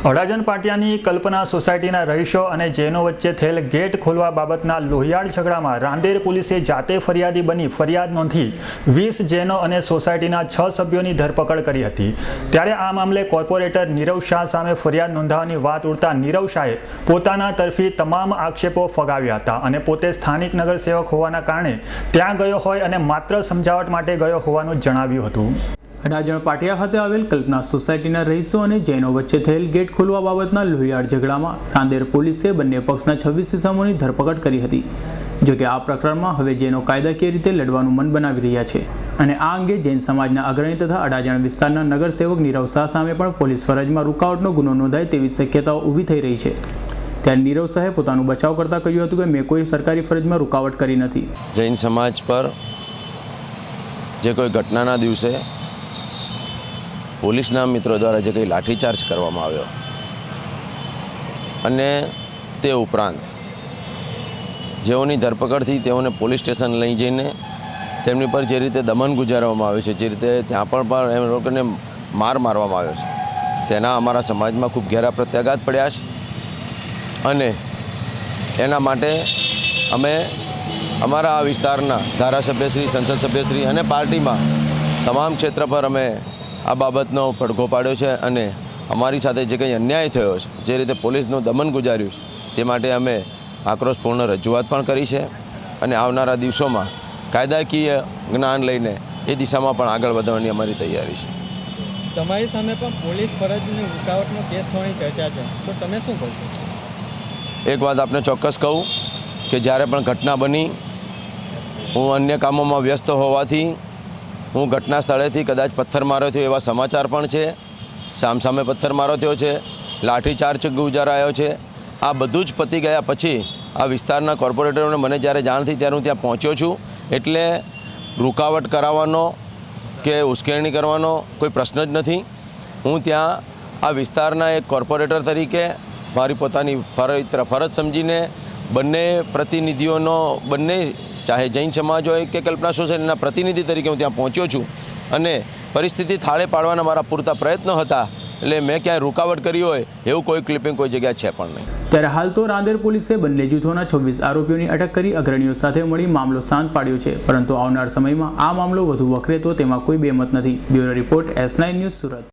અડાજણ પાટિયાની કલ્પના સોસાયટીના રહીશો અને જૈનો વચ્ચે થયેલ ગેટ ખોલવા બાબતના લોહિયાળ ઝઘડામાં રાંદેર પોલીસે જાતે ફરિયાદી બની ફરિયાદ નોંધી 20 જૈનો અને સોસાયટીના 6 સભ્યોની ધરપકડ કરી હતી। ત્યારે આ મામલે કોર્પોરેટર નીરવ શાહ સામે ફરિયાદ નોંધાવવાની વાત ઉડતા નીરવ શાહે પોતાના તરફી તમામ આક્ષેપો ફગાવ્યા હતા અને પોતે સ્થાનિક નગરસેવક હોવાના કારણે ત્યાં ગયો હોય અને માત્ર સમજાવટ માટે ગયો હોવાનું જણાવ્યું હતું। અડાજણ પાટિયા ખાતે આવેલ કલ્પના સોસાયટીના રહીશો અને જૈનો વચ્ચે થયેલ ગેટ ખોલવા બાબતના લોહિયાળ ઝઘડામાં રાંદેર પોલીસે બંને પક્ષના 26 ઇસમોની ધરપકડ કરી હતી। જોકે આ પ્રકરણમાં હવે જૈનો કાયદાકીય રીતે લડવાનું મન બનાવી રહ્યા છે અને આ અંગે જૈન સમાજના અગ્રણી તથા અડાજણ વિસ્તારના નગરસેવક નીરવ શાહ સામે પણ પોલીસ ફરજમાં રૂકાવટનો ગુનો નોંધાય તેવી શક્યતાઓ ઊભી થઈ રહી છે। ત્યારે નીરવ શાહે પોતાનો બચાવ કરતા કહ્યું હતું કે મેં કોઈ સરકારી ફરજમાં રૂકાવટ કરી નથી। જૈન સમાજ પર જે કોઈ ઘટનાના દિવસે પોલીસના મિત્રો દ્વારા જે કંઈ લાઠીચાર્જ કરવામાં આવ્યો અને તે ઉપરાંત જેઓની ધરપકડથી તેઓને પોલીસ સ્ટેશન લઈ જઈને તેમની પર જે રીતે દમન ગુજારવામાં આવ્યું છે, જે રીતે ત્યાં પણ એમ લોકોને મારવામાં આવ્યો છે, તેના અમારા સમાજમાં ખૂબ ઘેરા પ્રત્યાઘાત પડ્યા છે અને એના માટે અમે અમારા આ વિસ્તારના ધારાસભ્યશ્રી, સંસદ સભ્યશ્રી અને પાર્ટીમાં તમામ ક્ષેત્ર પર અમે આ બાબતનો પડઘો પાડ્યો છે અને અમારી સાથે જે કંઈ અન્યાય થયો છે, જે રીતે પોલીસનું દમન ગુજાર્યું છે, તે માટે અમે આક્રોશપૂર્ણ રજૂઆત પણ કરી છે અને આવનારા દિવસોમાં કાયદાકીય જ્ઞાન લઈને એ દિશામાં પણ આગળ વધવાની અમારી તૈયારી છે। તમારી સામે પણ પોલીસ ફરજની રૂકાવટનો કેસ થવાની ચર્ચા છે, તો તમે શું કહો? એક વાત આપને ચોક્કસ કહું કે જ્યારે પણ ઘટના બની, હું અન્ય કામોમાં વ્યસ્ત હોવાથી હું ઘટના સ્થળેથી કદાચ પથ્થરમારો થયો એવા સમાચાર પણ છે, સામસામે પથ્થરમારો થયો છે, લાઠીચાર્જ ગુજારાયો છે। આ બધું જ પતી ગયા પછી આ વિસ્તારના કોર્પોરેટરોને મને જ્યારે જાણ થઈ ત્યારે હું ત્યાં પહોંચ્યો છું, એટલે રૂકાવટ કરાવવાનો કે ઉશ્કેરણી કરવાનો કોઈ પ્રશ્ન જ નથી। હું ત્યાં આ વિસ્તારના એક કોર્પોરેટર તરીકે મારી પોતાની ફરજ સમજીને બંને પ્રતિનિધિઓનો ચાહે જૈન સમાજ હોય કે કલ્પના સોસાયટીના પ્રતિનિધિ તરીકે હું ત્યાં પહોંચ્યો છું અને પરિસ્થિતિ થાળે પાડવાના મારા પૂરતા પ્રયત્નો હતા, એટલે મેં ક્યાંય રૂકાવટ કરી હોય એવું કોઈ ક્લિપિંગ કોઈ જગ્યાએ છે પણ નહીં। ત્યારે હાલ તો રાંદેર પોલીસે બંને જૂથોના 26 આરોપીઓની અટક કરી અગ્રણીઓ સાથે મળી મામલો શાંત પાડ્યો છે, પરંતુ આવનાર સમયમાં આ મામલો વધુ વકરે તો તેમાં કોઈ બેમત નથી। Bureau report S9 news, Surat.